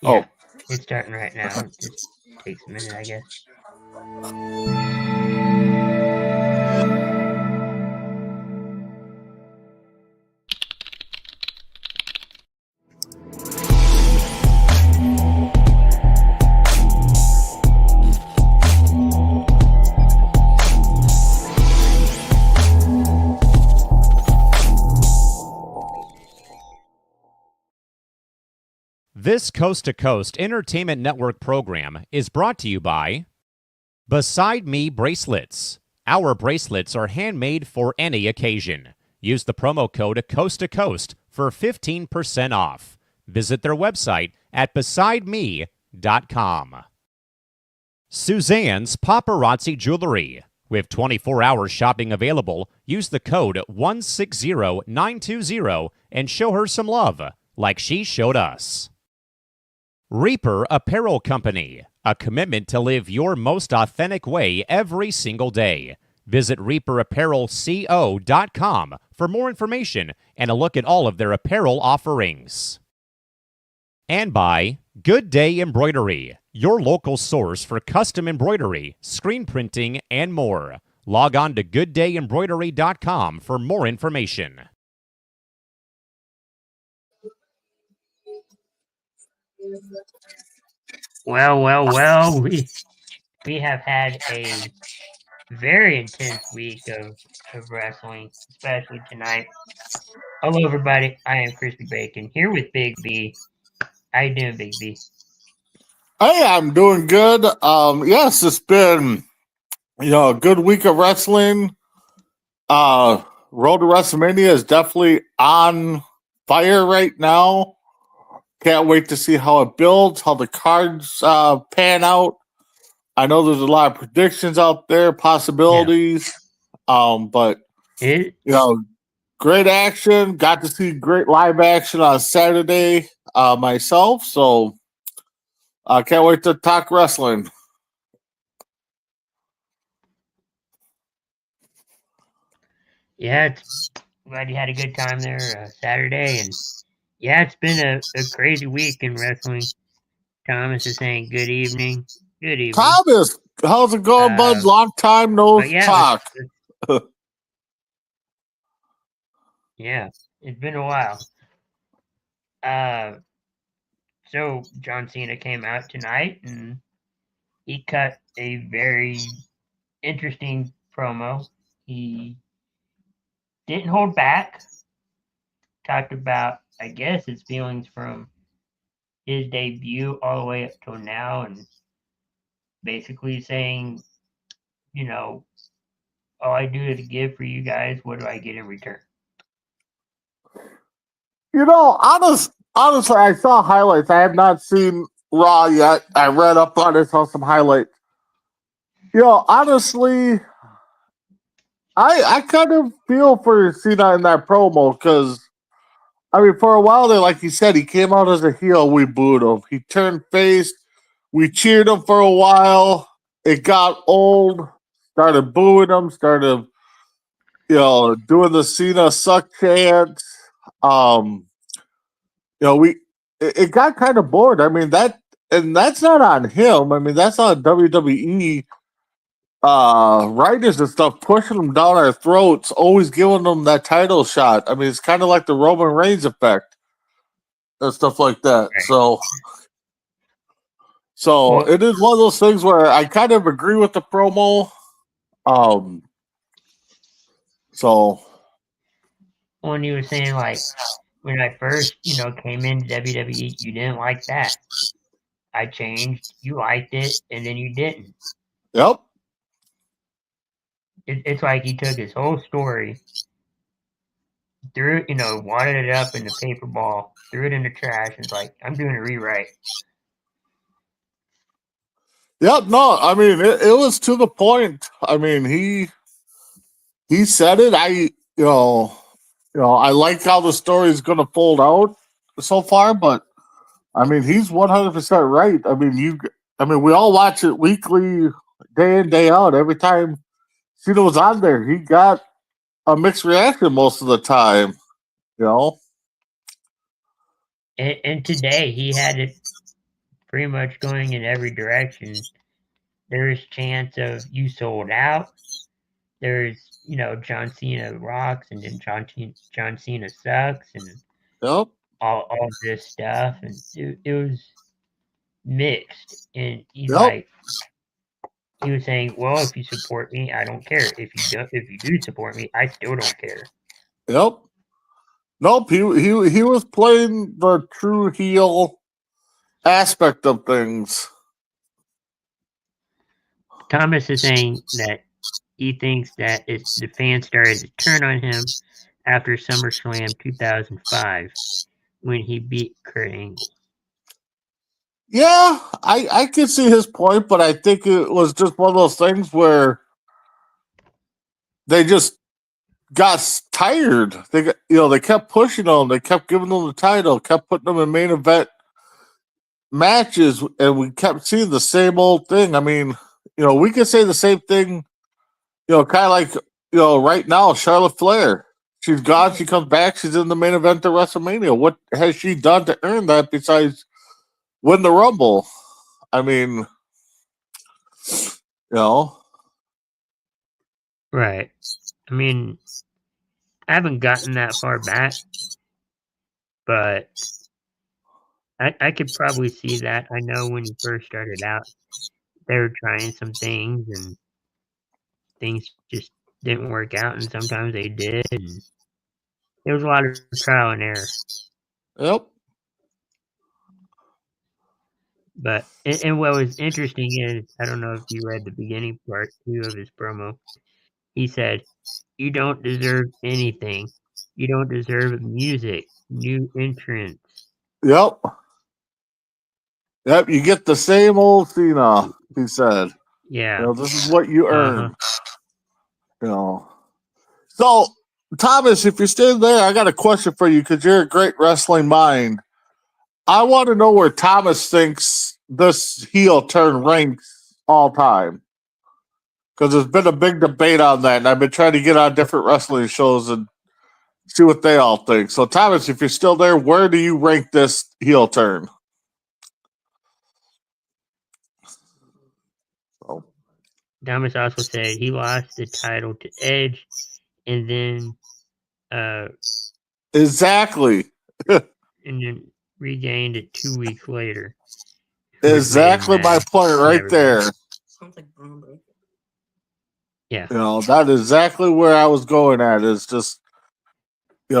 Yeah, Oh, it's starting right now. It just takes a minute, I guess. This Coast to Coast Entertainment Network program is brought to you by Beside Me Bracelets. Our bracelets are handmade for any occasion. Use the promo code Coast to Coast for 15% off. Visit their website at besideme.com. Suzanne's Paparazzi Jewelry. With 24-hour shopping available, use the code 160920 and show her some love, like she showed us. Reaper Apparel Company, a commitment to live your most authentic way every single day. Visit reaperapparelco.com for more information and a look at all of their apparel offerings. And by Good Day Embroidery, your local source for custom embroidery, screen printing, and more. Log on to gooddayembroidery.com for more information. Well. We have had a very intense week of wrestling, especially tonight. Hello, everybody. I am Crispy Bacon here with Big B. How you doing, Big B? hey, I'm doing good. Yes, it's been a good week of wrestling. Road to WrestleMania is definitely on fire right now. Can't wait to see how it builds, how the cards pan out. I know there's a lot of predictions out there, possibilities. But It great action. Got to see great live action on Saturday myself. So I can't wait to talk wrestling. Yeah, glad you had a good time there Saturday, and yeah, it's been a crazy week in wrestling. Thomas is saying good evening. Good evening. Thomas, how's it going, bud? Long time no but yeah, talk. Yeah, it's been a while. So John Cena came out tonight and he cut a very interesting promo. He didn't hold back. Talked about, I guess, his feelings from his debut all the way up till now, and basically saying, all I do is give for you guys. What do I get in return? Honestly, I saw highlights. I have not seen Raw yet. I read up on it, saw some highlights. Honestly, I kind of feel for Cena in that promo because, for a while there, like you said, he came out as a heel. We booed him. He turned face. We cheered him for a while. It got old. Started booing him. Started, doing the Cena suck chant. It got kind of bored. That's not on him. That's on WWE writers and stuff pushing them down our throats, always giving them that title shot. It's kind of like the Roman Reigns effect and stuff like that. Right. So it is one of those things where I kind of agree with the promo. When you were saying, like, when I first, came into WWE, you didn't like that. I changed, you liked it, and then you didn't. Yep. It's like he took his whole story, threw it, wadded it up in the paper ball, threw it in the trash, and it's like, I'm doing a rewrite. Yep. No, it was to the point. He said it. I like how the story is going to fold out so far, but he's 100% right. We all watch it weekly, day in, day out. Every time Cena was on there, he got a mixed reaction most of the time. And today he had it pretty much going in every direction. There's chance of you sold out. There's, John Cena rocks, and then John Cena sucks, and Yep. all this stuff, and it was mixed. And he's Yep. like, he was saying, "Well, if you support me, I don't care. If you do support me, I still don't care." Yep. Nope. He was playing the true heel aspect of things. Thomas is saying that he thinks that the fans started to turn on him after SummerSlam 2005 when he beat Kurt Angle. Yeah, I can see his point, but I think it was just one of those things where they just got tired. They kept pushing them. They kept giving them the title, kept putting them in main event matches, and we kept seeing the same old thing. I mean, we could say the same thing, kind of like, right now, Charlotte Flair. She's gone, she comes back, she's in the main event of WrestleMania. What has she done to earn that besides win the Rumble? I mean, Right. I mean, I haven't gotten that far back, but I could probably see that. I know when he first started out, they were trying some things, and things just didn't work out, and sometimes they did. And there was a lot of trial and error. Yep. But and what was interesting is, I don't know if you read the beginning part too of his promo. He said, "You don't deserve anything. You don't deserve music, new entrants." Yep. Yep. You get the same old Cena, he said. Yeah. This is what you earn. So, Thomas, if you're still there, I got a question for you because you're a great wrestling mind. I want to know where Thomas thinks this heel turn ranks all time. Because there's been a big debate on that, and I've been trying to get on different wrestling shows and see what they all think. So, Thomas, if you're still there, where do you rank this heel turn? Thomas also said he lost the title to Edge, and then Exactly. and then regained it 2 weeks later. Exactly my point right there. Sounds like Braun Breaker. Yeah. That is exactly where I was going at. It's just, it's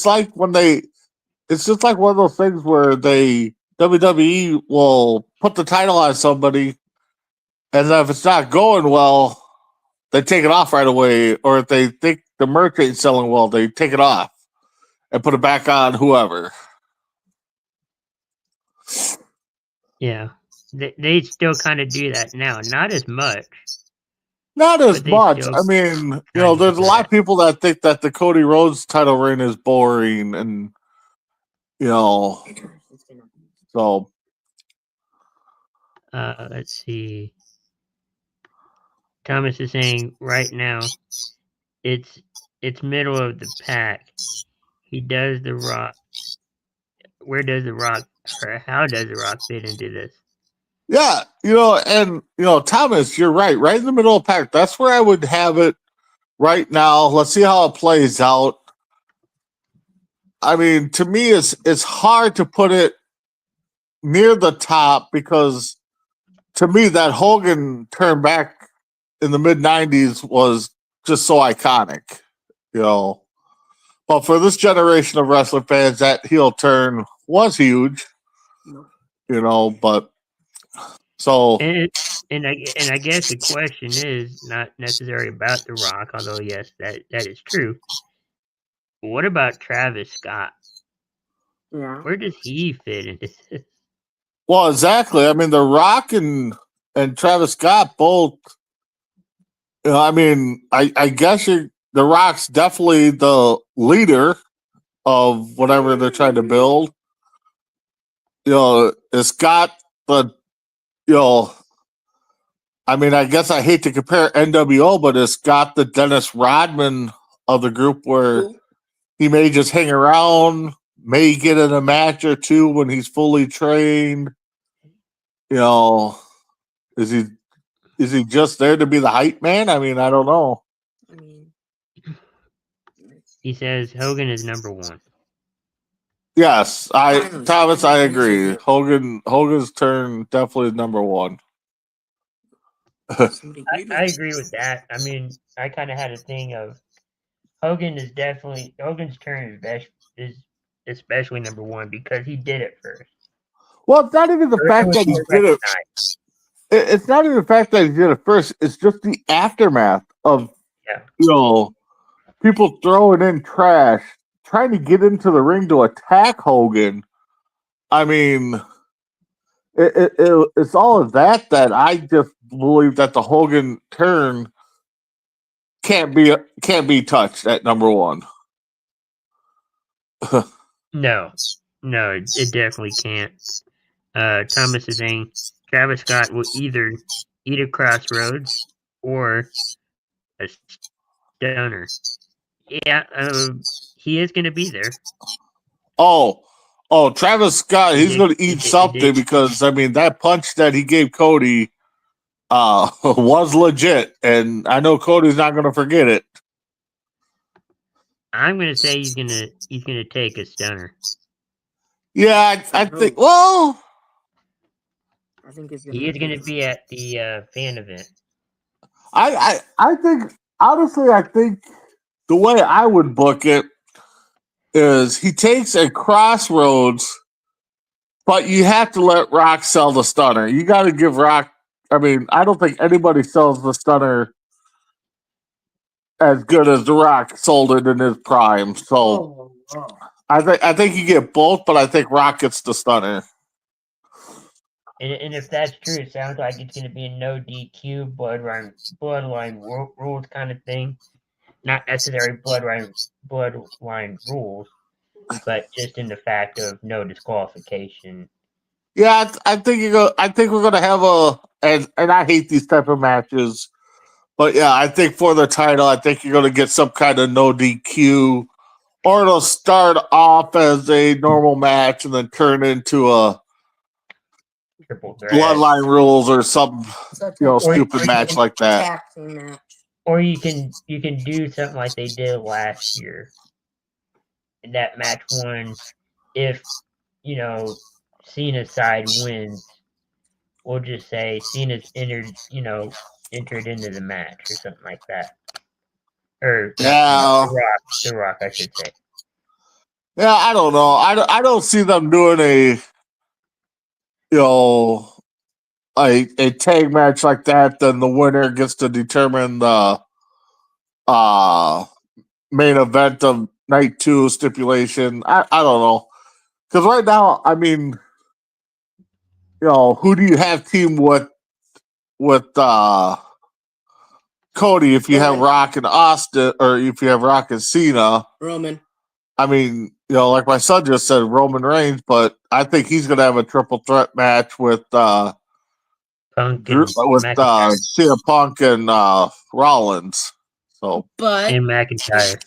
like when it's just like one of those things where WWE will put the title on somebody, and then if it's not going well, they take it off right away. Or if they think the merch ain't selling well, they take it off and put it back on whoever. Yeah. They still kind of do that now. Not as much. Not as they much. still I mean, kind of there's a do lot of that. people that think that the Cody Rhodes title reign is boring, and so Let's see. Thomas is saying right now, it's middle of the pack. He does the Rock. Where does the Rock, or how does the Rock fit into this? yeah, and Thomas, you're right in the middle of the pack. That's where I would have it right now. Let's see how it plays out. I mean, to me, it's hard to put it near the top because to me, that Hogan turn back in the mid 90s was just so iconic, But for this generation of wrestling fans, that heel turn was huge, but so. And I guess the question is not necessarily about The Rock, although yes, that is true. What about Travis Scott? Yeah. Where does he fit into this? Well, exactly. I mean, The Rock and Travis Scott both. I mean, I guess The Rock's definitely the leader of whatever they're trying to build. It's got the. I mean, I guess I hate to compare NWO, but it's got the Dennis Rodman of the group where he may just hang around, may get in a match or two when he's fully trained. You know, is he just there to be the hype man? I mean, I don't know. I mean, He says Hogan is number one. Yes, Thomas, I Hogan's agree. is Hogan's turn definitely is number one. somebody I greedy. agree with that. I mean, I kind of had a thing of Hogan's turn is especially number one because he did it first. Well, it's not even the fact that he did it. It's not even the fact that he did it first. It's just the aftermath of people throwing in trash, trying to get into the ring to attack Hogan. I mean, it's all of that I just believe that the Hogan turn can't be touched at number one. No, it definitely can't. Thomas is saying Travis Scott will either eat a crossroads or a stunner. Yeah, he is going to be there. Oh, Travis Scott, he's going to eat something because, I mean, that punch that he gave Cody was legit, and I know Cody's not going to forget it. I'm going to say he's going to take a stunner. Yeah, I think, well... I think he is going to be at the fan event. I think, honestly, I think the way I would book it is he takes a crossroads, but you have to let Rock sell the stunner. You got to give Rock. I mean, I don't think anybody sells the stunner as good as The Rock sold it in his prime. So I think you get both, but I think Rock gets the stunner. And if that's true, it sounds like it's going to be a no DQ bloodline rules kind of thing. Not necessarily bloodline rules, but just in the fact of no disqualification. Yeah, I think I think we're gonna have and I hate these type of matches, but yeah, I think for the title, I think you're gonna get some kind of no DQ, or it'll start off as a normal match and then turn into a bloodline rules or some stupid match like that. Or you can do something like they did last year. In that match one, if Cena's side wins, we'll just say Cena's entered into the match or something like that. Or The Rock, I should say. Yeah, I don't know. I don't see them doing a tag match like that. Then the winner gets to determine the main event of night 2 stipulation. I don't know, because right now, I mean, who do you have team with Cody? If you have Rock and Austin, or if you have Rock and Cena, Roman. I mean, like my son just said, Roman Reigns, but I think he's going to have a triple threat match with CM Punk and Rollins. So, and McIntyre.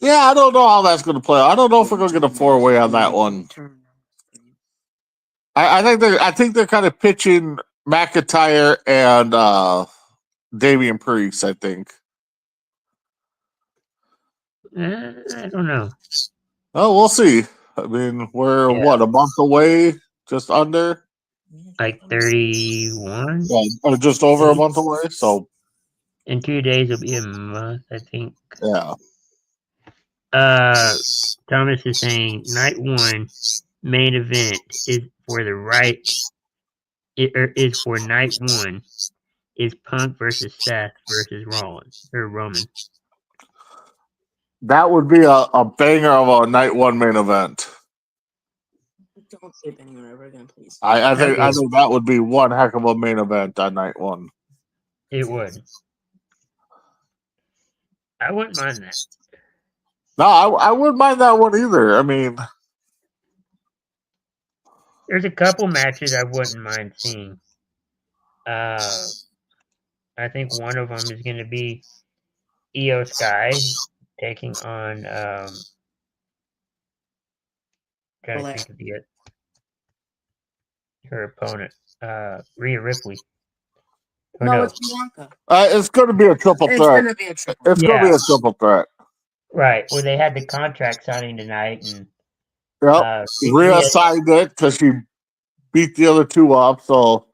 Yeah, I don't know how that's going to play. I don't know if we're going to get a 4-way on that one. I think they're kind of pitching McIntyre and Damian Priest, I think. I don't know. Oh, we'll see. I mean, we're a month away, just under? Like 31? Yeah, or just over a month away, so. In 2 days, it'll be a month, I think. Yeah. Thomas is saying night 1 main event is for night 1 is Punk versus Seth versus Rollins or Roman. That would be a banger of a night 1 main event. Don't skip anywhere ever again, please. I think that would be one heck of a main event on night 1. It would. I wouldn't mind that. No, I wouldn't mind that one either. I mean, there's a couple matches I wouldn't mind seeing. I think one of them is going to be Io Sky taking on trying to Blair. think of her opponent, Rhea Ripley. Or No, no, it's Bianca. It's going to be a triple It's threat. gonna be a triple. It's going to be Yeah. a triple threat. right. Well, they had the contract signing tonight, and Yep. Rhea signed it because she beat the other two up. So,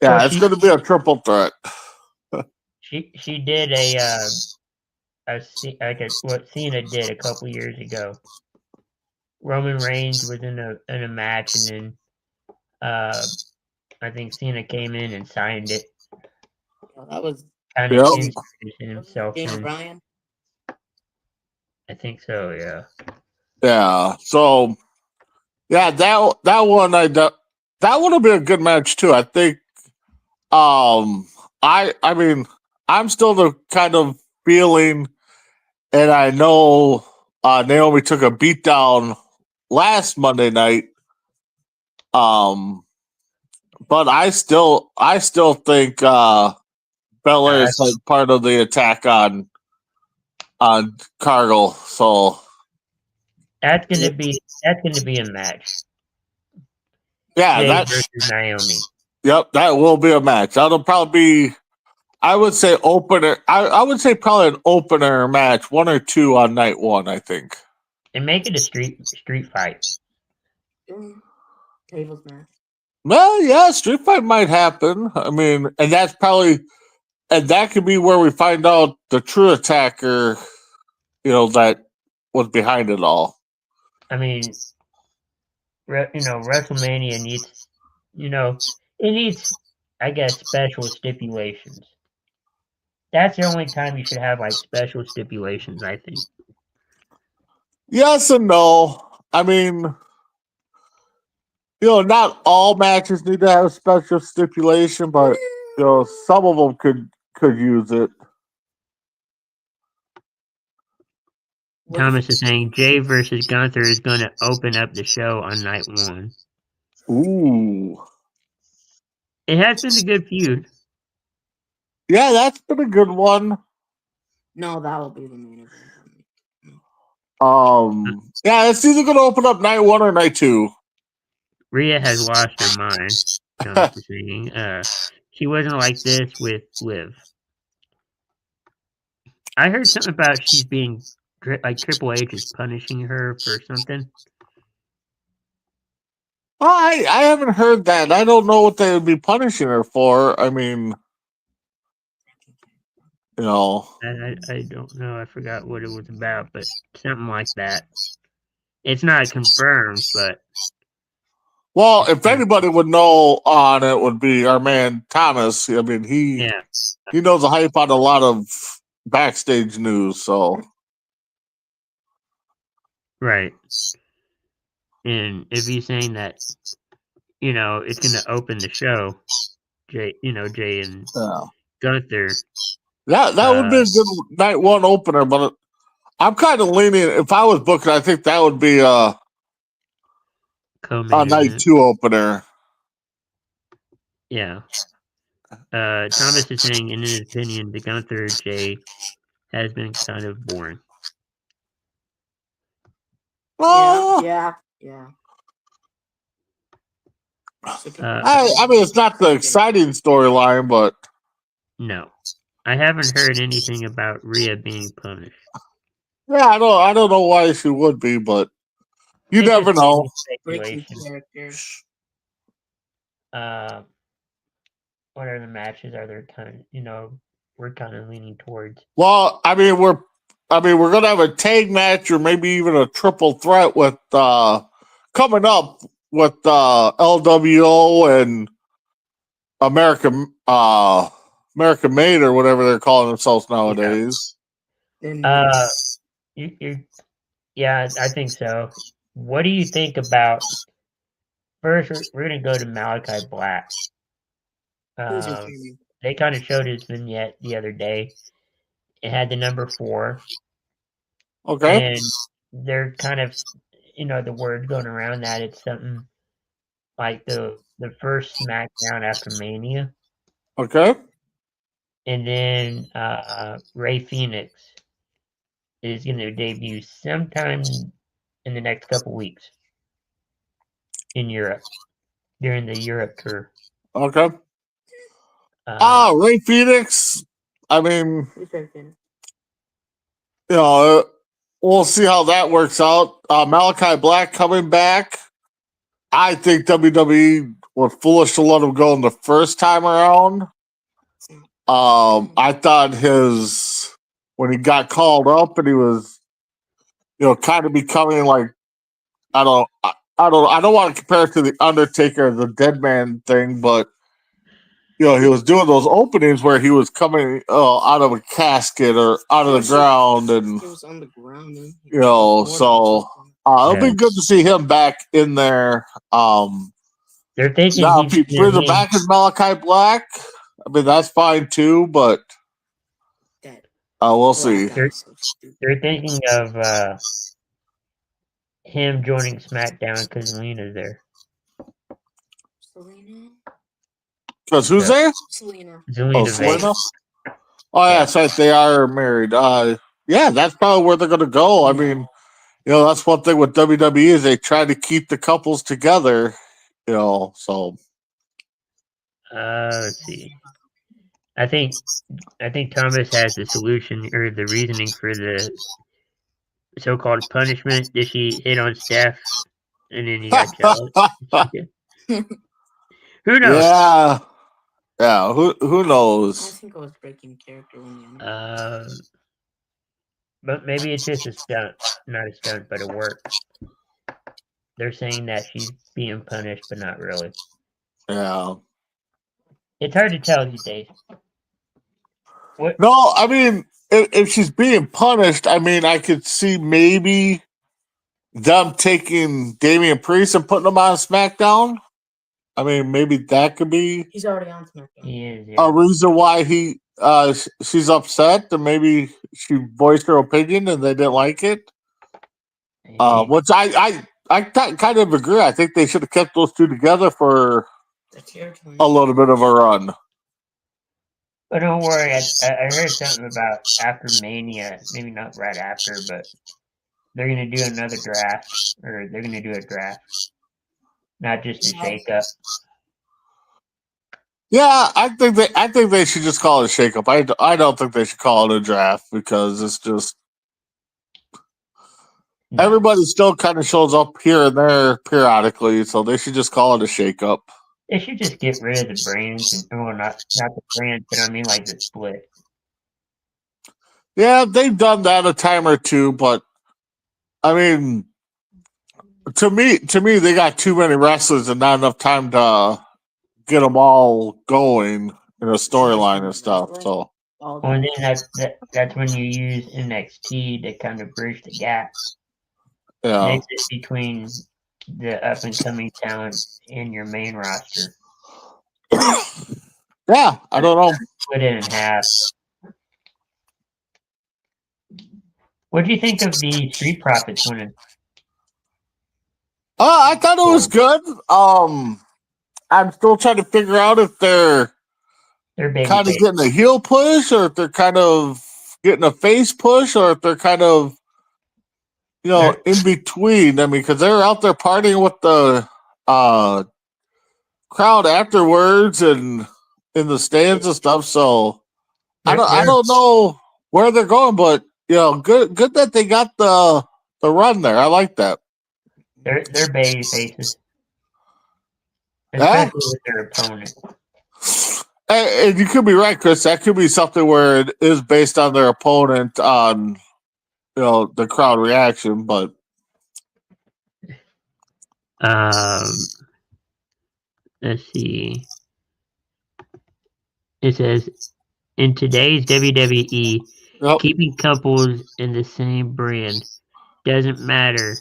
yeah, Well, it's going to be a triple threat. she did what Cena did a couple years ago. Roman Reigns was in a match, and then I think Cena came in and signed it, That was kind Yep. of introducing himself. Daniel In. Bryan. I think so. Yeah. Yeah. So, yeah, that one that would have been a good match too. I think. I mean, I'm still the kind of feeling, and I know Naomi took a beat down last Monday night. But I still think Belair is like part of the attack on Cargill. So that's gonna be a match. yeah, Jay that versus Naomi. Yep, that will be a match. That'll probably be, I would say, opener. I would say probably an opener match, 1 or 2 on night 1. I think. And make it a street fight. Tables match. Well, yeah, street fight might happen. I mean, and that's probably, and that could be where we find out the true attacker, that was behind it all. I mean, WrestleMania needs, it needs, I guess, special stipulations. That's the only time you should have like special stipulations, I think. Yes and no. I mean, not all matches need to have a special stipulation, but some of them could use it. Thomas is saying Jay versus Gunther is going to open up the show on night 1. Ooh. It has been a good feud. Yeah, that's been a good one. No, that will be the main event. Yeah, it's either going to open up night 1 or night 2. Rhea has lost her mind. Thomas is saying she wasn't like this with Liv. I heard something about she's being like Triple H is punishing her for something. I haven't heard that. I don't know what they would be punishing her for. I mean, I don't know. I forgot what it was about, but something like that. It's not confirmed, but well, if anybody would know on it, would be our man Thomas. I mean, he knows the hype on a lot of backstage news. So right. And if he's saying that, it's going to open the show, Jay and Gunther. That would be a good night 1 opener, but I'm kind of leaning. If I was booking, I think that would be a night 2 opener. Yeah. Thomas is saying, in his opinion, the Gunther Jay has been kind of boring. Yeah. I mean, it's not the exciting storyline, but no, I haven't heard anything about Rhea being punished. Yeah, I don't know why she would be, but you never know. Speculation. What other matches are there we're kind of leaning towards? Well, I mean, we're gonna have a tag match or maybe even a triple threat with coming up with LWO and American Made or whatever they're calling themselves nowadays. Yeah, I think so. What do you think about? First, we're gonna go to Malachi Black. They kind of showed his vignette the other day. It had the number 4. Okay. And they're kind of, the word going around that it's something like the first SmackDown after Mania. Okay. And then Ray Phoenix is going to debut sometime in the next couple weeks in Europe during the Europe tour. Okay. Uh, Ray Phoenix. I mean, Who's Ray Phoenix? we'll see how that works out. Malachi Black coming back. I think WWE was foolish to let him go in the first time around. I thought when he got called up and he was, kind of becoming like, I don't want to compare it to the Undertaker, the Dead Man thing, but he was doing those openings where he was coming out of a casket or out of the ground, and He was on the ground. Man. so it'll be good to see him back in there. they're thinking Now, if he he's brings him back as Malachi Black, I mean that's fine too, but we'll see. They're thinking of him joining SmackDown because Lena's there. Selena? Because who's Yeah. there? Selena. Zelina Selena? Vega. Oh yeah, that's right. They are married. Yeah, that's probably where they're gonna go. I mean, that's one thing with WWE is they try to keep the couples together. So Let's see. I think Thomas has the solution or the reasoning for the so-called punishment. Did she hit on Steph, and then you got jealous? Who knows? Yeah. Who I knows? think I was breaking character when you. But maybe it's just a stunt, not a stunt, but a work. They're saying that she's being punished, but not really. Yeah. It's hard to tell these days. What? No, I mean, if she's being punished, I mean, I could see maybe them taking Damian Priest and putting him on SmackDown. I mean, maybe that could be He's already on SmackDown. He is, a reason why she's upset, and maybe she voiced her opinion and they didn't like it. Which I kind of agree. I think they should have kept those two together for a little bit of a run. But don't worry, I heard something about after Mania, maybe not right after, but they're going to do another draft, or they're going to do a draft, not just a shake-up. Yeah, I think they should just call it a shakeup. I don't think they should call it a draft because it's just everybody still kind of shows up here and there periodically, so they should just call it a shakeup. They should just get rid of the brands, and well, not the brands, but I mean like the split. Yeah, they've done that a time or two, but I mean, to me, they got too many wrestlers and not enough time to get them all going in a storyline and stuff. So, well, and then that's when you use NXT to kind of bridge the gap. yeah, Exit between the up and coming talent in your main roster. Yeah, I don't know. Split it in half. What do you think of the Street Profits winning? I thought it was good. I'm still trying to figure out if they're kind of getting a heel push, or if they're kind of getting a face push, or if they're kind of, in between. I mean, because they're out there partying with the crowd afterwards and in the stands and stuff. So I don't know where they're going, but good that they got the run there. I like that. They're baby faces, especially with their opponent. And you could be right, Chris. That could be something where it is based on their opponent on the crowd reaction, but let's see. It says in today's WWE, keeping couples in the same brand doesn't matter,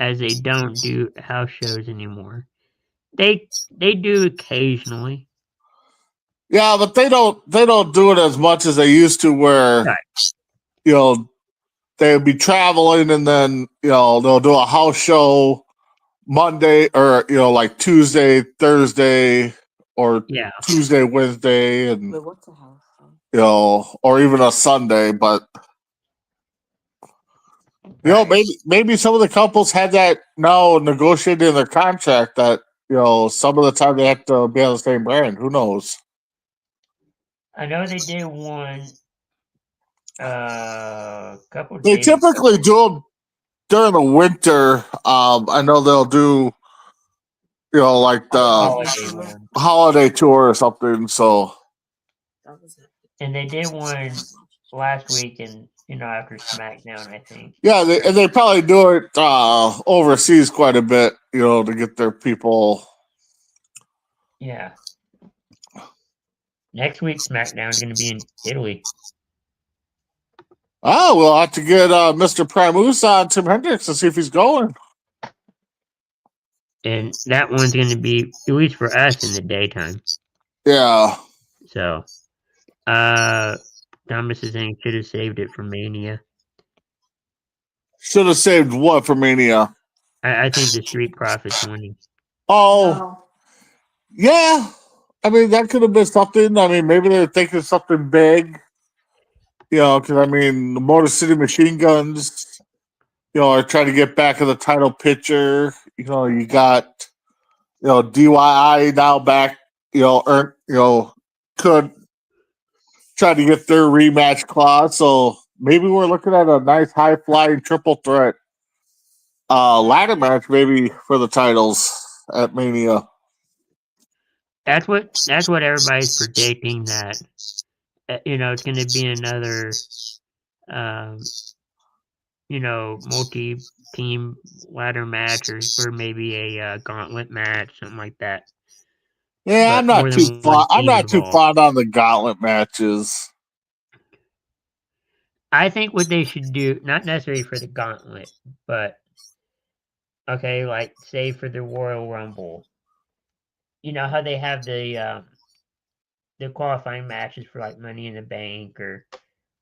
as they don't do house shows anymore. They do occasionally. Yeah, but they don't do it as much as they used to, where they'd be traveling and then they'll do a house show Monday or like Tuesday, Thursday, or Tuesday, Wednesday, and what's a house show? or even a Sunday. But You know, Right. maybe some of the couples had that now negotiated in their contract that some of the time they have to be on the same brand. Who knows? I know they did one couple They days ago. typically do them during the winter. I know they'll do like the Holiday one. holiday tour or something. So That was it. And they did one last week and after SmackDown, I think. yeah, and they probably do it overseas quite a bit. To get their people. Yeah. Next week SmackDown is gonna be in Italy. Oh, we'll have to get Mr. Primus on Tim Hendricks to see if he's going. And that one's gonna be, at least for us, in the daytime. Yeah. So Thomas is saying should have saved it for Mania. Should have saved what for Mania? I think the Street Profits winning. Oh, No. yeah. I mean, that could have been something. I mean, maybe they're thinking something big. Because I mean, the Motor City Machine Guns, are trying to get back in the title picture. You got, DIY now back. Could try to get their rematch clause. So maybe we're looking at a nice high flying triple threat ladder match, maybe for the titles at Mania. That's what everybody's predicting, that it's going to be another multi-team ladder match, or maybe a gauntlet match, something like that. Yeah, But I'm not more too than fond. one I'm team not too involved. fond on the gauntlet matches. I think what they should do, not necessarily for the gauntlet, but okay, like say for the Royal Rumble, how they have the qualifying matches for like Money in the Bank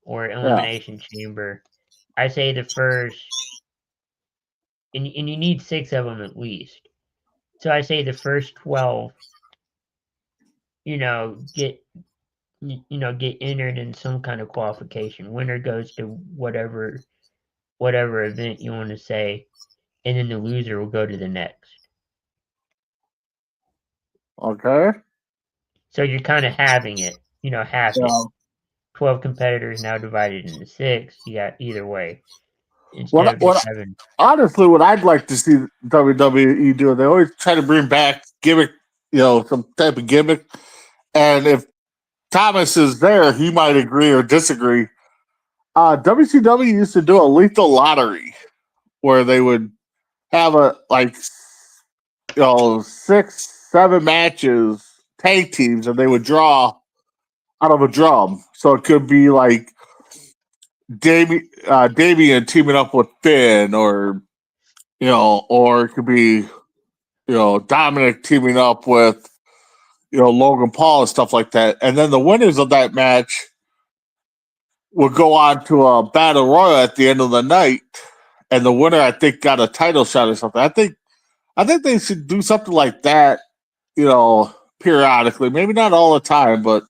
or Elimination Chamber. I say the first, and you need 6 of them at least. So I say the first 12, get entered in some kind of qualification. Winner goes to whatever event you want to say, and then the loser will go to the next. Okay. So you're kind of having it, half it. Yeah. 12 competitors now divided into 6. You got either way. What honestly, what I'd like to see WWE do, they always try to bring back gimmick, some type of gimmick. And if Thomas is there, he might agree or disagree. WCW used to do a lethal lottery where they would have 6, 7 matches, tag teams, and they would draw out of a drum. So it could be like Damian teaming up with Finn, or it could be Dominic teaming up with Logan Paul and stuff like that. And then the winners of that match would go on to a battle royal at the end of the night, and the winner, I think, got a title shot or something. I think they should do something like that, periodically. Maybe not all the time, but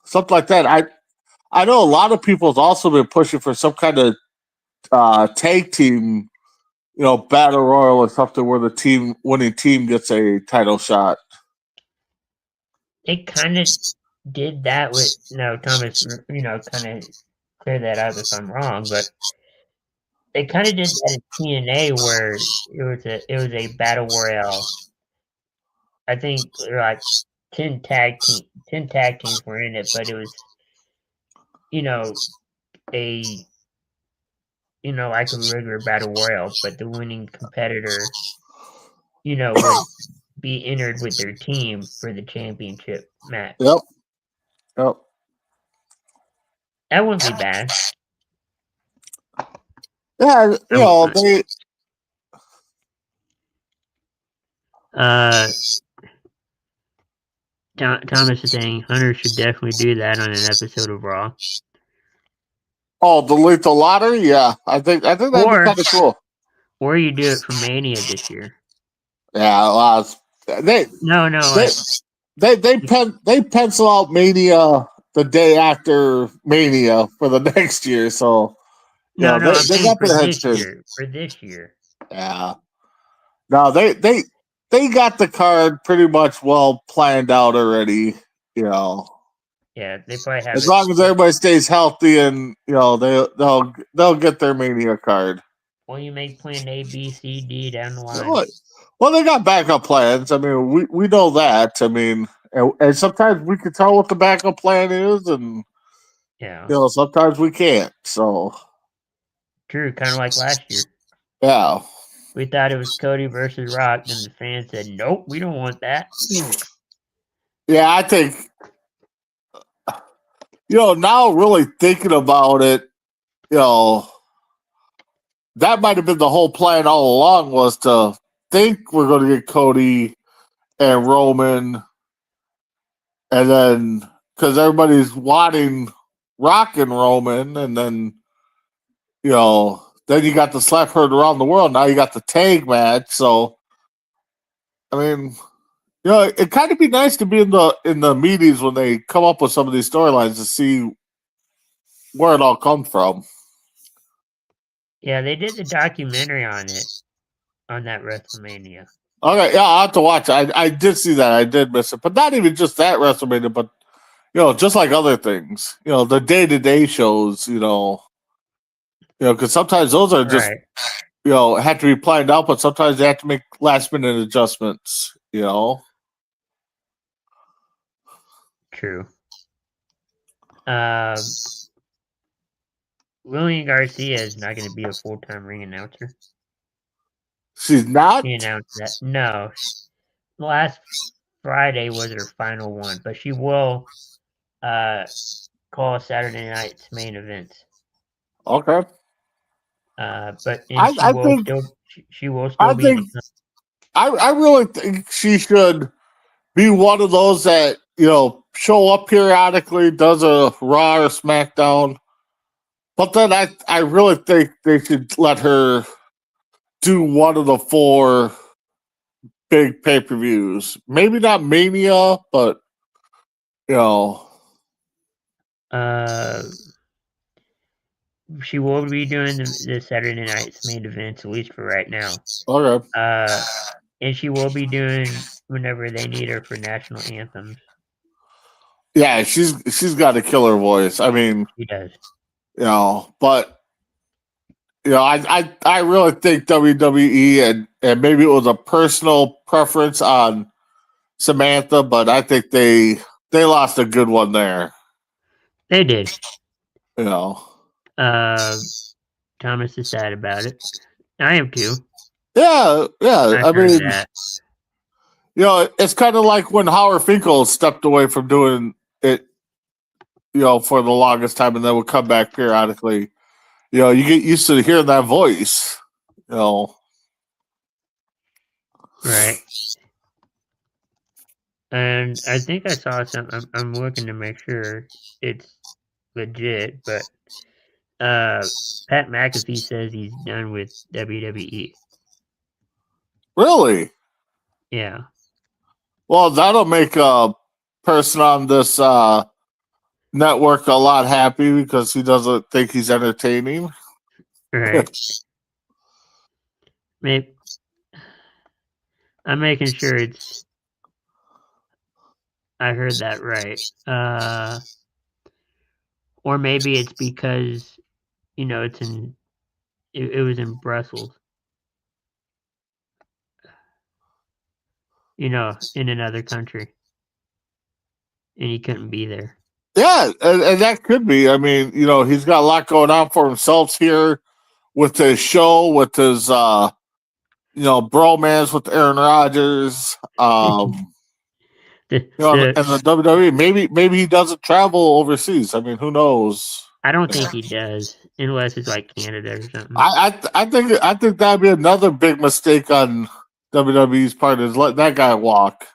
something like that. I know a lot of people have also been pushing for some kind of tag team, battle royal or something where the winning team gets a title shot. They kind of did that with Thomas. Kind of clear that out if I'm wrong, but they kind of did that in TNA where it was a battle royale. I think like 10 tag teams were in it, but it was like a regular battle royal, but the winning competitor would be entered with their team for the championship match. Yep. That wouldn't be bad. Yeah, they. Thomas is saying Hunter should definitely do that on an episode of Raw. Oh, the lethal lottery? Yeah, I think that'd be kind of cool. Or you do it for Mania this year. Yeah, they pencil out Mania the day after Mania for the next year. So, No, no, I'm they saying got for their heads this turned. year. For this year. Yeah. No, they got the card pretty much well planned out already. You know, Yeah, they probably have as it. long as everybody stays healthy and they'll get their Mania card. Well, you make plan A, B, C, D down the line. Well, they got backup plans. I mean, we know that. I mean, and sometimes we can tell what the backup plan is, and Yeah. sometimes we can't. So True, kind of like last year. yeah. We thought it was Cody versus Rock, and the fans said, "Nope, we don't want that." Yeah, I think now really thinking about it, that might have been the whole plan all along, was to think we're going to get Cody and Roman, and then because everybody's wanting Rock and Roman, and then then you got the slap heard around the world. Now you got the tag match. So, I mean, it kind of be nice to be in the meetings when they come up with some of these storylines to see where it all comes from. Yeah, they did the documentary on it on that WrestleMania. Okay, yeah, I'll have to watch it. I did see that. I did miss it, but not even just that WrestleMania, but just like other things. The day-to-day shows. Because sometimes those are just Right. have to be planned out, but sometimes they have to make last-minute adjustments. True. Lillian Garcia is not going to be a full-time ring announcer. She's not? She announced that. No. Last Friday was her final one, but she will call Saturday night's main events. Okay. But she will still I be. think I really think she should be one of those that show up periodically, does a Raw or SmackDown. But then I really think they should let her do one of the 4 big pay-per-views. Maybe not Mania, but she will be doing the Saturday night's main events, at least for right now. Okay. And she will be doing whenever they need her for national anthems. Yeah, she's got a killer voice. I mean, She does. But I really think WWE and maybe it was a personal preference on Samantha, but I think they lost a good one there. They did. Thomas is sad about it. I am too. Yeah. I mean, that. It's kind of like when Howard Finkel stepped away from doing it, for the longest time, and then would come back periodically. You get used to hearing that voice. Right. And I think I saw something. I'm looking to make sure it's legit, but Pat McAfee says he's done with WWE. Really? Yeah. Well, that'll make a person on this network a lot happy because he doesn't think he's entertaining. Right. Maybe I'm making sure I heard that right. Or maybe it's because it was in Brussels. In another country. And he couldn't be there. Yeah, and that could be. I mean, he's got a lot going on for himself here with his show, with his bromance with Aaron Rodgers. And the WWE. Maybe he doesn't travel overseas. I mean, who knows? I don't think he does, unless it's like Canada or something. I think that'd be another big mistake on WWE's part, is let that guy walk.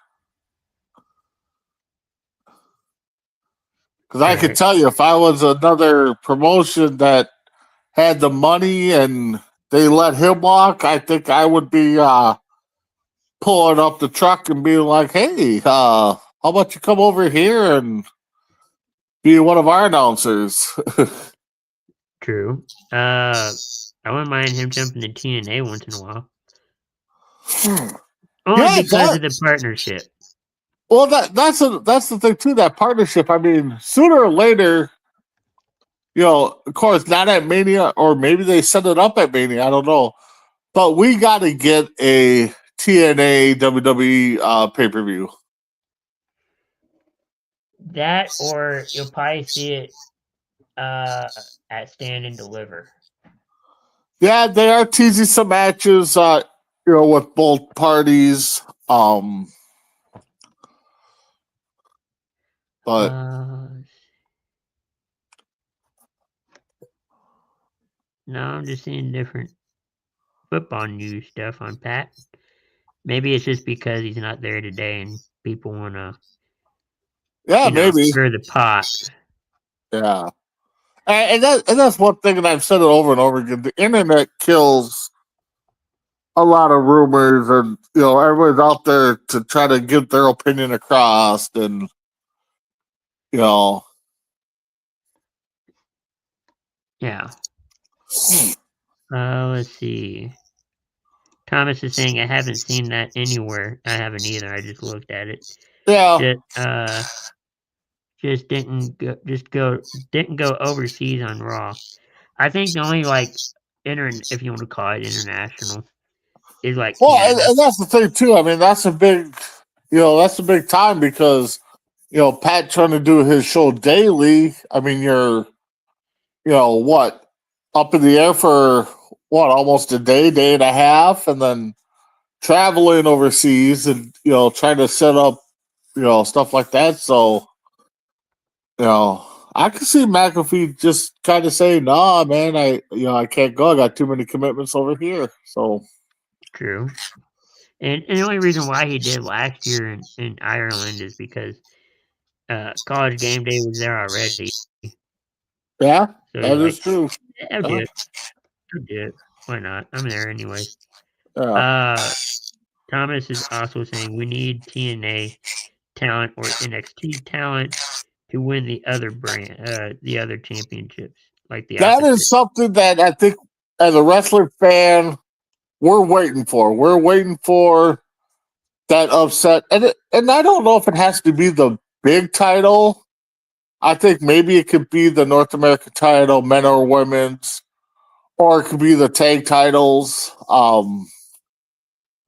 Because I could tell you, if I was another promotion that had the money and they let him walk, I think I would be pulling up the truck and being like, "Hey, how about you come over here and be one of our announcers?" True. I wouldn't mind him jumping to TNA once in a while. Only Yeah, because of the partnership. Well, that's the thing too. That partnership. I mean, sooner or later, of course, not at Mania, or maybe they set it up at Mania. I don't know, but we got to get a TNA WWE pay per view. That, or you'll probably see it at Stand and Deliver. Yeah, they are teasing some matches, with both parties. But no, I'm just seeing different football news stuff on Pat. Maybe it's just because he's not there today and people want to, maybe stir the pot. Yeah, and that's one thing, and I've said it over and over again. The internet kills a lot of rumors, and everybody's out there to try to get their opinion across, and Yeah. Let's see. Thomas is saying I haven't seen that anywhere. I haven't either. I just looked at it. Yeah. Just didn't go overseas on Raw. I think the only if you want to call it international, is Canada. And that's the thing too. I mean, that's a big time because Pat trying to do his show daily. I mean, you're up in the air for almost a day and a half, and then traveling overseas and trying to set up stuff like that. So I can see McAfee just kind of saying, "Nah, man, I can't go. I got too many commitments over here." So true. And the only reason why he did last year in Ireland is because College Game Day was there already. Yeah, so that is true. I'll do it. Why not? I'm there anyway. Yeah. Thomas is also saying we need TNA talent or NXT talent to win the other the other championships. That is something that I think, as a wrestling fan, we're waiting for. We're waiting for that upset, and I don't know if it has to be the big title. I think maybe it could be the North American title, men or women's, or it could be the tag titles. I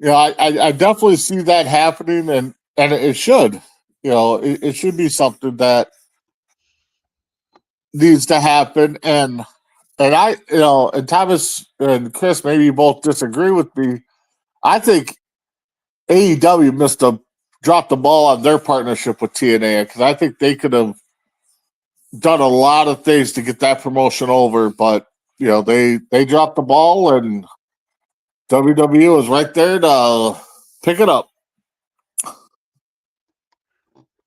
definitely see that happening, and it should. It should be something that needs to happen. And I, and Thomas and Chris, maybe you both disagree with me. I think AEW dropped the ball on their partnership with TNA, because I think they could have done a lot of things to get that promotion over, but they dropped the ball, and WWE was right there to pick it up.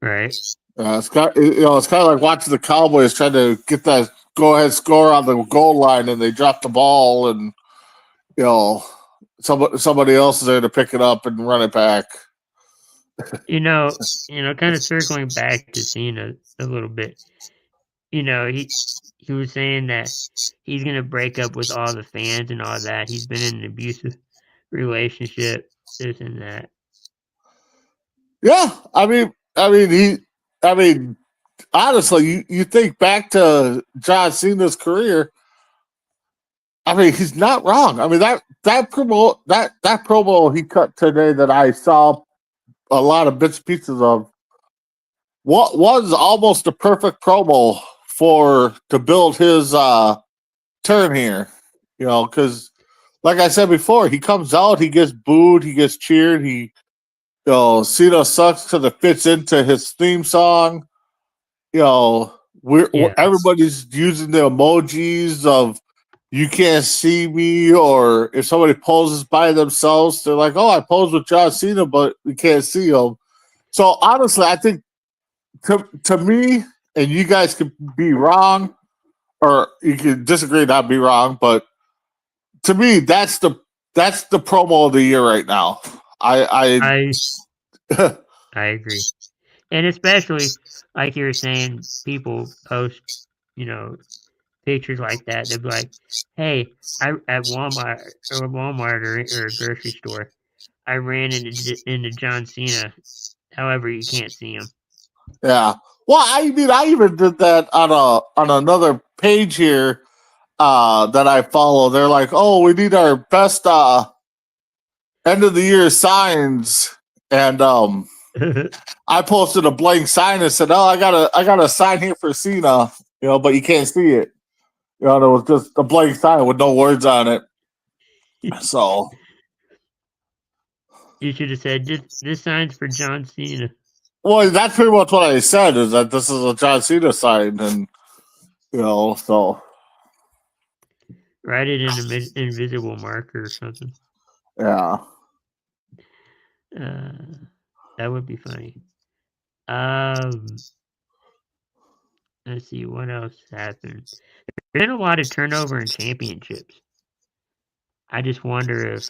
Right. It's kind of like watching the Cowboys trying to get that go-ahead score on the goal line, and they drop the ball, and somebody else is there to pick it up and run it back. Kind of circling back to Cena a little bit. He was saying that he's gonna break up with all the fans and all that. He's been in an abusive relationship, this and that. Yeah, I mean, honestly, you think back to John Cena's career. I mean, he's not wrong. I mean, that promo he cut today that I saw a lot of bits and pieces of, what was almost a perfect promo to build his turn here. Because like I said before, he comes out, he gets booed, he gets cheered, Cena sucks because it fits into his theme song. Everybody's using the emojis of "you can't see me," or if somebody poses by themselves, they're like, "Oh, I posed with John Cena, but we can't see him." So honestly, I think to me, and you guys could be wrong, or you can disagree, not be wrong, but to me, that's the promo of the year right now. I agree. And especially, like you were saying, people post, pictures like that. They'll be like, "Hey, I at Walmart or a grocery store, I ran into John Cena. However, you can't see him." Yeah. Well, I mean, I even did that on another page here that I follow. They're like, "Oh, we need our best end of the year signs," and I posted a blank sign and said, "Oh, I got a sign here for Cena, but you can't see it. It was just a blank sign with no words on it." So, You should have said, "This sign's for John Cena." well, that's pretty much what I said. Is that this is a John Cena sign, and so Write it in an invisible marker or something. yeah. That would be funny. Let's see what else happened. There's been a lot of turnover in championships. I just wonder if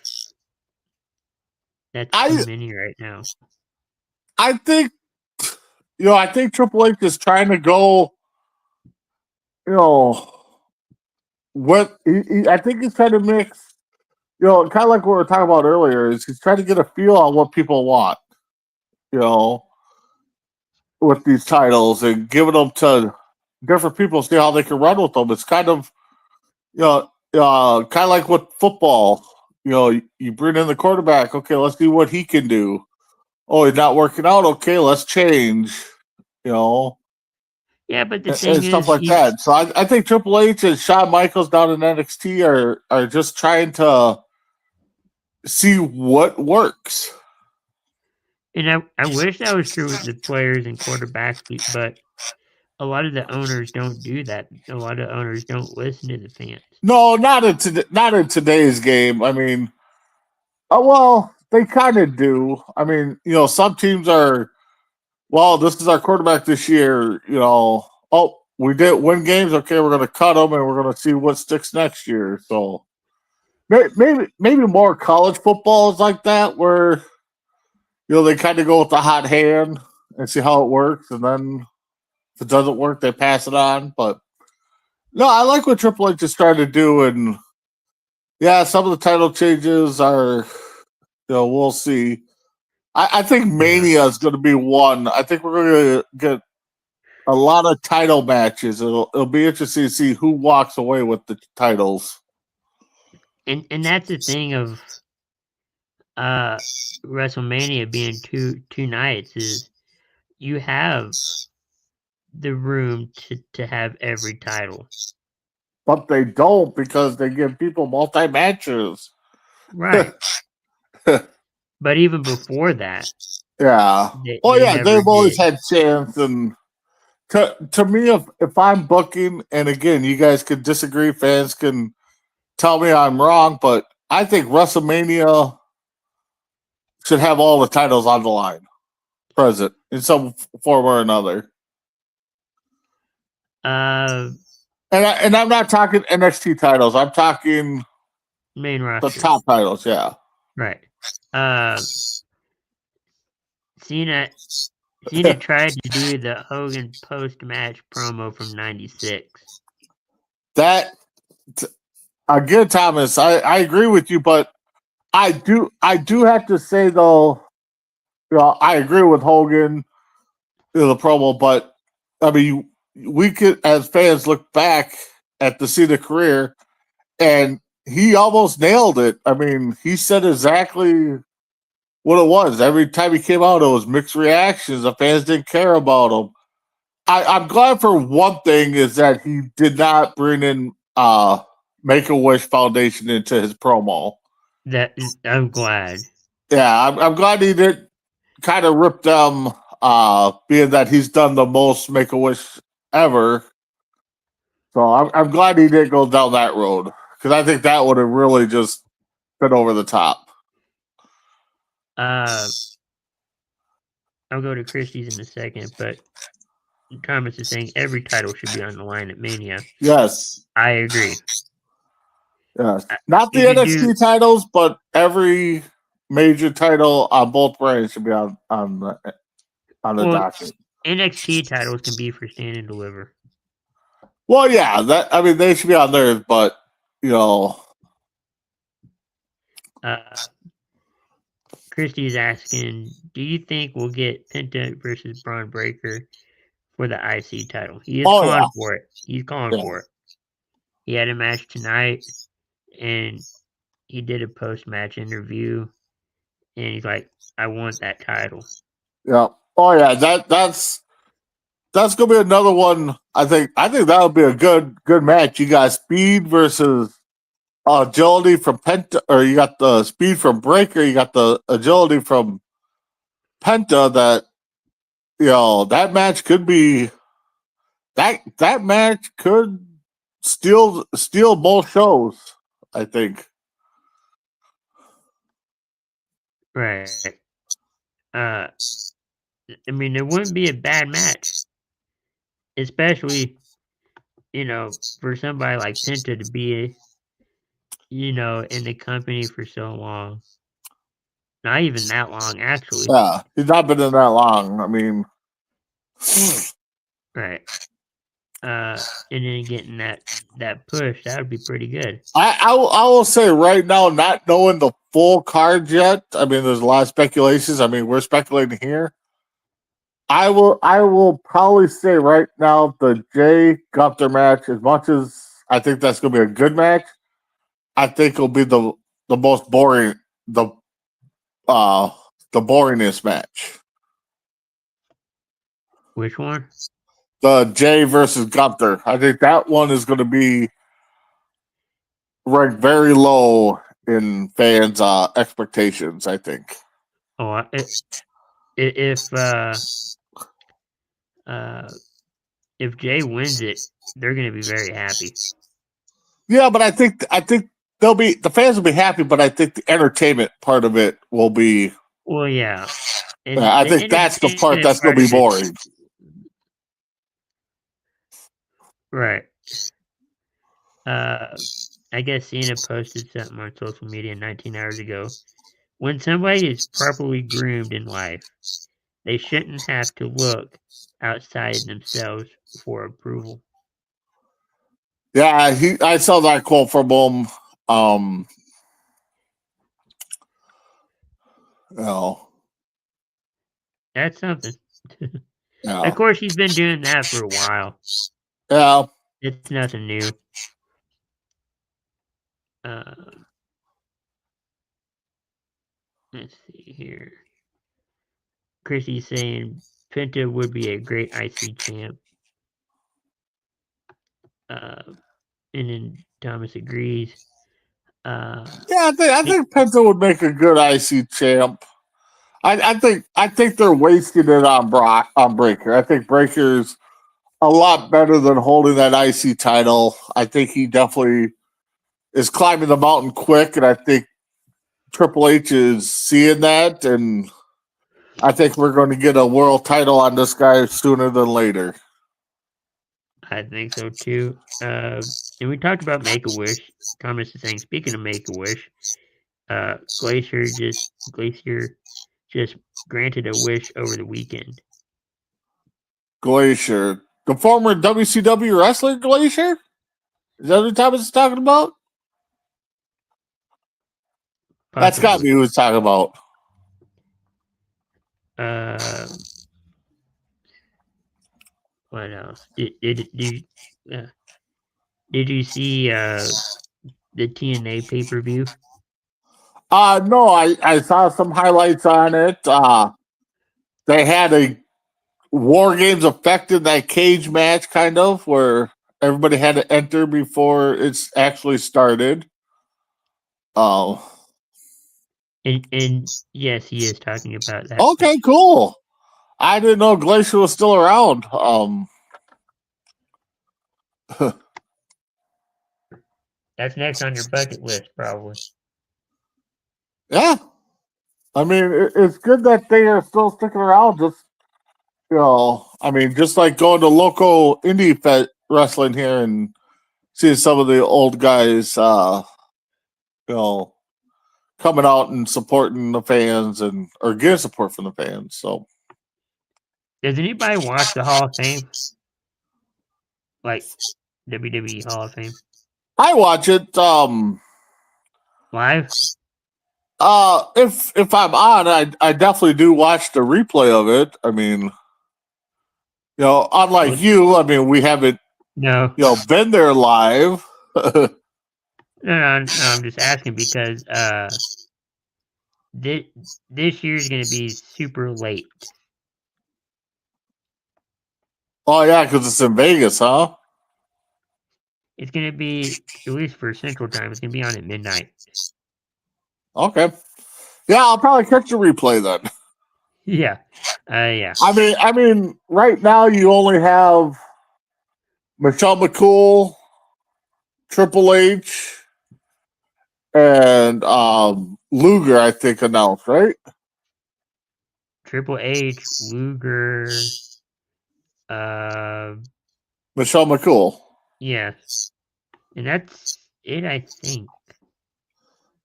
that's too many right now. I think I think Triple H is trying to go. What I think he's trying to mix. Kind of like what we were talking about earlier. Is he's trying to get a feel on what people want. With these titles and giving them to different people, see how they can run with them. It's kind of, kind of like with football. You bring in the quarterback. Okay, let's see what he can do. Oh, he's not working out. Okay, let's change. Yeah, but the thing and is, stuff like that. So I think Triple H and Shawn Michaels down in NXT are just trying to see what works. And I wish that was true with the players and quarterbacks, but a lot of the owners don't do that. A lot of owners don't listen to the fans. No, not in today's game. I mean, well, they kind of do. I mean, some teams are. Well, this is our quarterback this year. Oh, we didn't win games. Okay, we're going to cut them, and we're going to see what sticks next year. So maybe more college football is like that, where they kind of go with the hot hand and see how it works, and then if it doesn't work, they pass it on. But no, I like what Triple H is trying to do, and yeah, some of the title changes are, we'll see. I think Mania is going to be one. I think we're going to get a lot of title matches. It'll be interesting to see who walks away with the titles. And that's the thing of WrestleMania being two nights is you have the room to have every title. But they don't, because they give people multi-matches. Right. But even before that. Yeah. They've always had chance. And to me, if I'm booking, and again, you guys can disagree, fans can tell me I'm wrong, but I think WrestleMania should have all the titles on the line, present in some form or another. And I'm not talking NXT titles. I'm talking main roster, the top titles. Yeah, right. Cena tried to do the Hogan post-match promo from '96. Again, Thomas, I agree with you, but I do have to say though, I agree with Hogan, the promo, but I mean, we could, as fans, look back at the Cena career, and he almost nailed it. I mean, he said exactly what it was. Every time he came out, it was mixed reactions. The fans didn't care about him. I'm glad for one thing is that he did not bring in Make-A-Wish Foundation into his promo. I'm glad. Yeah, I'm glad he didn't kind of rip them, being that he's done the most Make-A-Wish ever. So I'm glad he didn't go down that road, because I think that would have really just been over the top. I'll go to Christie's in a second, but Thomas is saying every title should be on the line at Mania. Yes. I agree. Yes. Not the NXT titles, but every major title on both brands should be on the docket. NXT titles can be for Stand and Deliver. Well, yeah, they should be on there, but you know, Christy's asking, do you think we'll get Penta versus Braun Breaker for the IC title? He is calling for it. He's calling for it. He had a match tonight, and he did a post-match interview, and he's like, "I want that title." Yeah. Oh yeah, that's gonna be another one. I think that'll be a good match. You got speed versus agility from Penta, or you got the speed from Breaker, you got the agility from Penta. That that match could be that match could steal both shows. I think. Right. I mean, it wouldn't be a bad match, especially for somebody like Penta to be in the company for so long. Not even that long, actually. Yeah, he's not been in that long. I mean, right. And then getting that push, that would be pretty good. I will say right now, not knowing the full cards yet. I mean, there's a lot of speculations. I mean, we're speculating here. I will probably say right now the Jay Gunther match, as much as I think that's going to be a good match, I think it'll be the most boring, the boringest match. Which one? The Jay versus Gunther. I think that one is going to be ranked very low in fans' expectations. I think. Oh, if Jay wins it, they're going to be very happy. Yeah, but I think the fans will be happy, but I think the entertainment part of it will be. Well, yeah. I think that's the part that's going to be boring. Right. I guess Cena posted something on social media 19 hours ago. When somebody is properly groomed in life, they shouldn't have to look outside themselves for approval. Yeah, I saw that quote from him. That's something. Yeah. Of course, he's been doing that for a while. Yeah. It's nothing new. Let's see here. Chrissy's saying Penta would be a great IC champ. And then Thomas agrees. Yeah, I think Penta would make a good IC champ. I think they're wasting it on Breaker. I think Breaker's a lot better than holding that IC title. I think he definitely is climbing the mountain quick, and I think Triple H is seeing that, and I think we're going to get a world title on this guy sooner than later. I think so too. And we talked about Make-A-Wish. Thomas is saying, speaking of Make-A-Wish, Glacier just granted a wish over the weekend. Glacier, the former WCW wrestler Glacier? Is that what Thomas is talking about? Possibly. That's got to be who he's talking about. What else? Did you see the TNA pay-per-view? No, I saw some highlights on it. They had a War Games effect in that cage match, kind of, where everybody had to enter before it's actually started. Oh. And yes, he is talking about that. Okay, cool. I didn't know Glacier was still around. That's next on your bucket list, probably. Yeah. I mean, it's good that they are still sticking around. Just, I mean, just like going to local indie wrestling here and seeing some of the old guys, coming out and supporting the fans or getting support from the fans. So, does anybody watch the Hall of Fame? Like, WWE Hall of Fame I watch it. live? If I'm on, I definitely do watch the replay of it. I mean, unlike you, I mean, we haven't, No, been there live. no, I'm just asking because this year's gonna be super late. Oh yeah, because it's in Vegas, huh? It's gonna be, at least for Central Time, it's gonna be on at midnight. Okay. Yeah, I'll probably catch the replay then. Yeah, yeah. I mean, right now you only have Michelle McCool, Triple H, and Luger, I think, announced, right? Triple H, Luger, Michelle McCool. yes, and that's it, I think.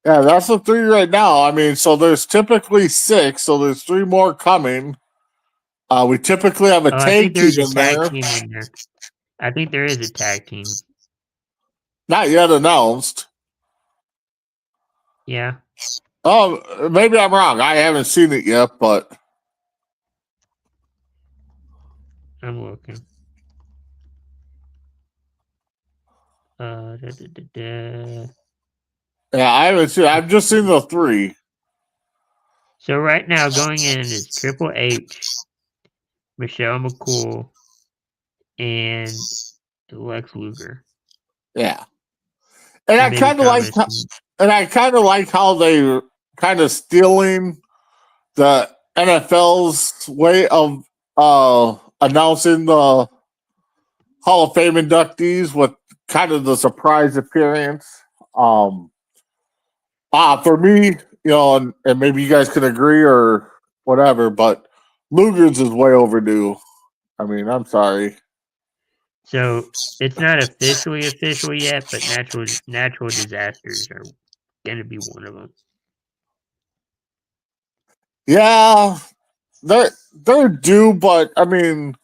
Yeah, that's the 3 right now. I mean, so there's typically 6, so there's 3 more coming. We typically have a I tag think there's team a in tag there. team in there. I think there is a tag team. Not yet announced. Yeah. Oh, maybe I'm wrong. I haven't seen it yet, but I'm looking. yeah, I haven't seen. I've just seen the 3. So right now going in is Triple H, Michelle McCool, and Lex Luger. Yeah, and I Maybe kind of like, Thomas and I kind of like how they kind of stealing the NFL's way of announcing the Hall of Fame inductees with kind of the surprise appearance. For me, and maybe you guys can agree or whatever, but Luger's is way overdue. I mean, I'm sorry. So it's not official yet, but natural disasters are gonna be one of them. Yeah, they're due, but I mean,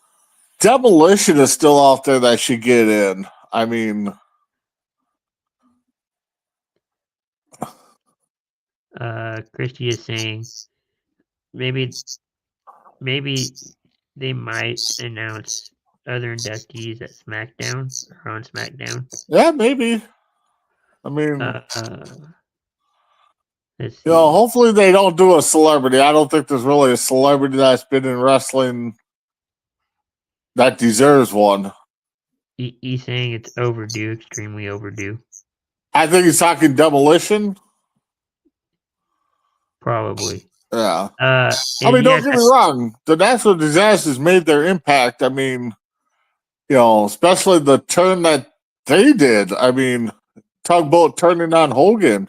Demolition is still out there that should get in. I mean, Christy is saying maybe they might announce other inductees at SmackDown or on SmackDown. yeah, maybe. I mean, let's see. hopefully they don't do a celebrity. I don't think there's really a celebrity that's been in wrestling that deserves one. He's saying it's overdue, extremely overdue. I think he's talking Demolition. Probably. Yeah. I mean, don't get me wrong. The natural disasters made their impact. I mean, especially the turn that they did. I mean, Tugboat turning on Hogan,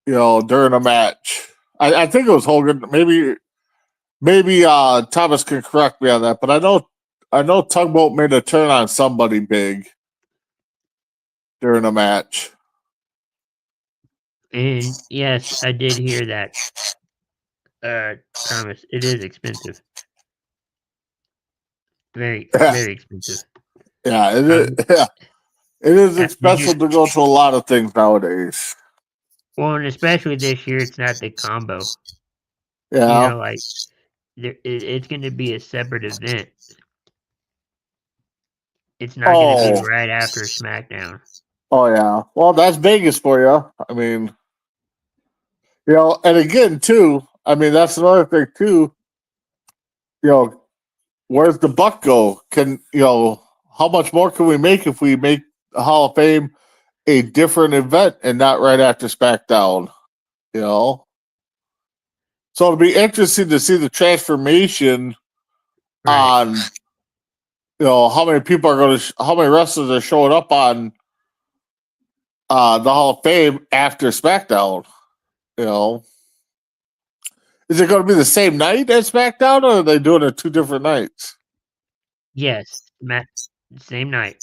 during a match. I think it was Hogan. Maybe Thomas can correct me on that, but I know Tugboat made a turn on somebody big during a match. And yes, I did hear that. Thomas, it is expensive. Very, very expensive. Yeah, it is. Yeah, it is expensive to go to a lot of things nowadays. Well, and especially this year, it's not the combo. Yeah, it's going to be a separate event. It's not going to be right after SmackDown. Oh yeah. Well, that's Vegas for you. I mean, and again too. I mean, that's another thing too. Where's the buck go? How much more can we make if we make the Hall of Fame a different event and not right after SmackDown? So it'll be interesting to see the transformation on, how many people are how many wrestlers are showing up on the Hall of Fame after SmackDown. Is it going to be the same night as SmackDown, or are they doing it 2 different nights? Yes, same night.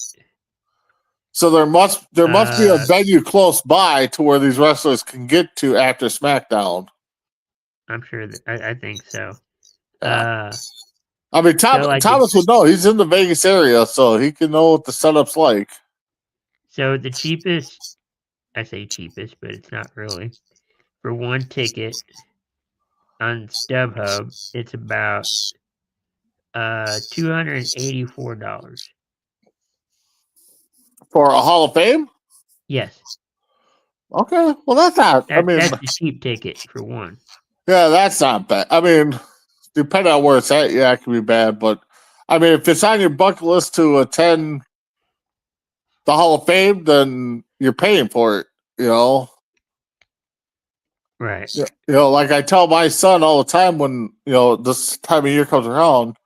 So there must be a venue close by to where these wrestlers can get to after SmackDown. I'm sure that I think so. I mean, So, like, Thomas would know. He's in the Vegas area, so he can know what the setup's like. So the cheapest, I say cheapest, but it's not really. For one ticket on StubHub, it's about $284. For a Hall of Fame? Yes, Okay. Well, that's not. that's the cheap ticket for one. Yeah, that's not bad. I mean, depending on where it's at, yeah, it can be bad. But I mean, if it's on your bucket list to attend the Hall of Fame, then you're paying for it. You know. Right. You know, like I tell my son all the time when this time of year comes around.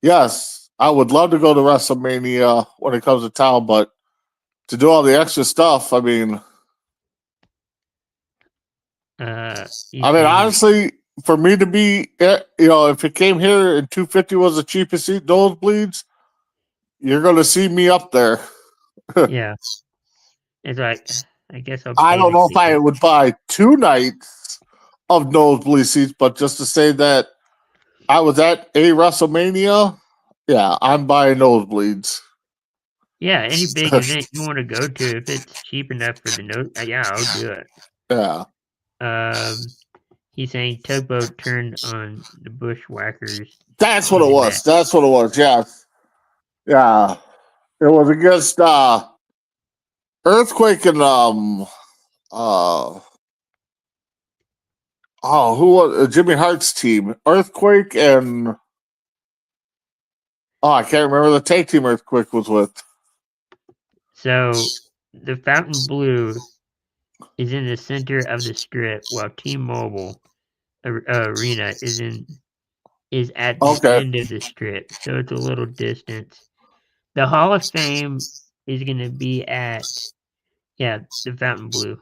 Yes, I would love to go to WrestleMania when it comes to town, but to do all the extra stuff, I mean. Honestly, for me to be, if it came here and 250 was the cheapest seat, nosebleeds, you're going to see me up there. Yeah. It's like, I guess I don't know if I would buy 2 nights of nosebleed seats, but just to say that I was at a WrestleMania, yeah, I'm buying nosebleeds. Yeah, any big event you want to go to, if it's cheap enough for the nose, yeah, I'll do it. Yeah. He's saying Tugboat turned on the Bushwhackers. That's what it was. That's what it was. Yeah. Yeah. It was against Earthquake and who was Jimmy Hart's team? Earthquake and I can't remember the tag team Earthquake was with. So the Fountain Blue is in the center of the strip, while T-Mobile Arena is at the end of the strip, so it's a little distance. The Hall of Fame is going to be at the Fountain Blue.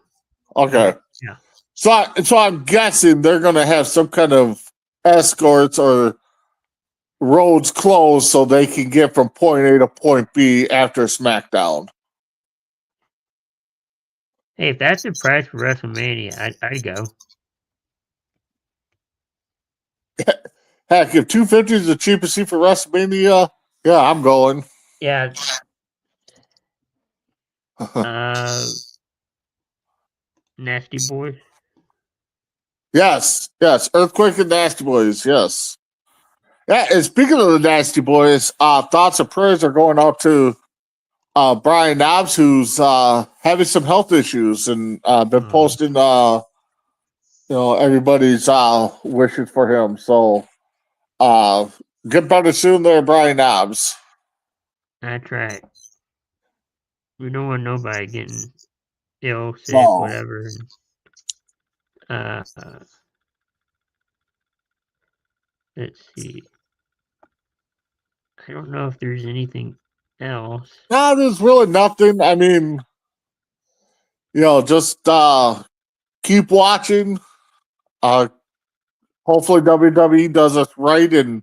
Okay. Yeah. So I'm guessing they're going to have some kind of escorts or roads closed so they can get from point A to point B after SmackDown. Hey, if that's the price for WrestleMania, I'd go. Heck, if 250 is the cheapest seat for WrestleMania, yeah, I'm going. Yeah. Nasty Boys. Yes. Earthquake and Nasty Boys. Yes. Yeah. And speaking of the Nasty Boys, thoughts and prayers are going out to Brian Knobbs, who's having some health issues and been posting, everybody's wishes for him. So, get better soon, there, Brian Knobbs. That's right. We don't want nobody getting ill, sick, whatever. Let's see. I don't know if there's anything else. No, there's really nothing. I mean, just keep watching. Hopefully WWE does us right in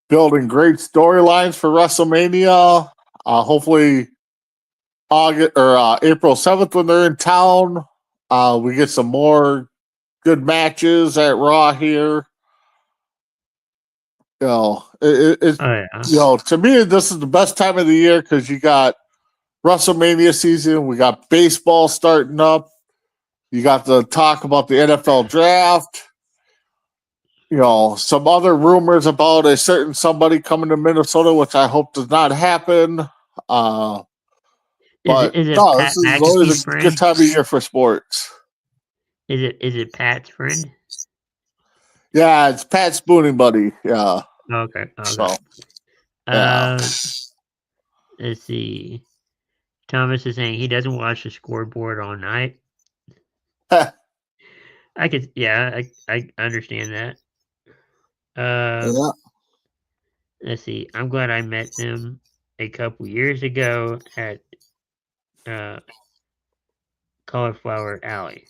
building great storylines for WrestleMania. Hopefully August or April 7th when they're in town, we get some more good matches at Raw here. It's to me, this is the best time of the year because you got WrestleMania season, we got baseball starting up, you got the talk about the NFL draft, some other rumors about a certain somebody coming to Minnesota, which I hope does not happen. But is it this is always a good time of year for sports. Is it Pat's friend? Yeah, it's Pat Spooning Buddy. Yeah. Okay. So, yeah. Let's see. Thomas is saying he doesn't watch the scoreboard all night. I understand that. Let's see. I'm glad I met them a couple years ago at Cauliflower Alley.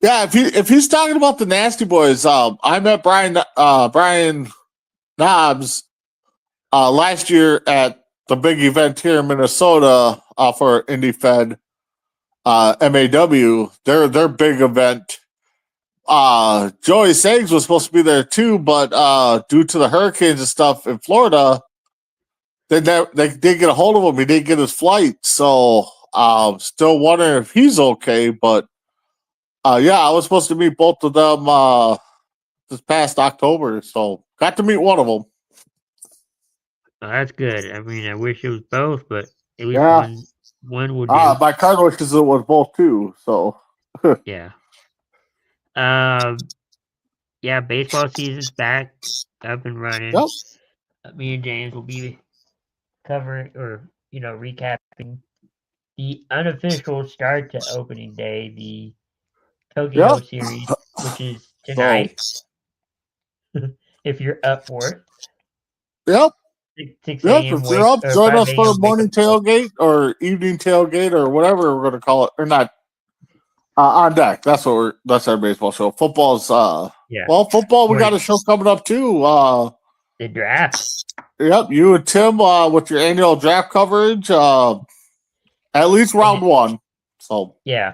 Yeah, if he's talking about the Nasty Boys, I met Brian Knobbs last year at the big event here in Minnesota for Indie Fed MAW. Their big event. Joey Sags was supposed to be there too, but due to the hurricanes and stuff in Florida, they didn't get a hold of him. He didn't get his flight, so still wondering if he's okay. But yeah, I was supposed to meet both of them this past October, so got to meet one of them. Well, that's good. I mean, I wish it was both, but at least Yeah. one would do. My card wishes it was both too. So Yeah. Yeah, baseball season's back, up and running. Yep. Me and James will be covering or recapping the unofficial start to opening day, the Tokyo Yep. series, which is tonight. If you're up for it. Yep. 6 Yep, a.m. if you're up, join 5 us for a.m. the morning tailgate or evening tailgate or whatever we're going to call it, or not. On deck. That's our baseball show. Football's Yeah. Well, football we got a show coming up too. The draft. Yep, you and Tim with your annual draft coverage. At least round one. So Yeah.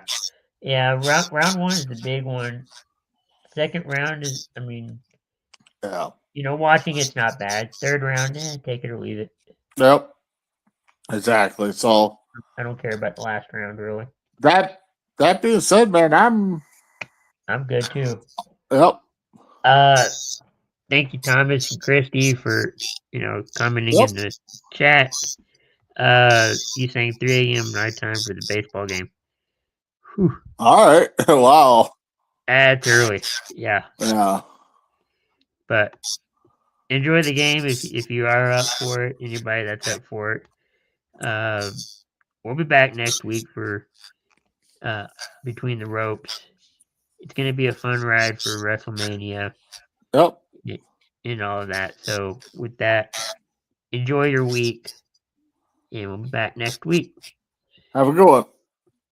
Round one is the big one. Second round is, I mean, yeah. Watching it's not bad. Third round, take it or leave it. Yep. Exactly. So I don't care about the last round really. That being said, man, I'm good too. Yep. Thank you, Thomas and Christy, for commenting in the chat. You saying 3 a.m. night time for the baseball game. Whew. All right. Wow. That's early. Yeah. Yeah. But enjoy the game if you are up for it. Anybody that's up for it. We'll be back next week for Between the Ropes. It's going to be a fun ride for WrestleMania. Yep. And all of that. So with that, enjoy your week. And we'll be back next week. Have a good one.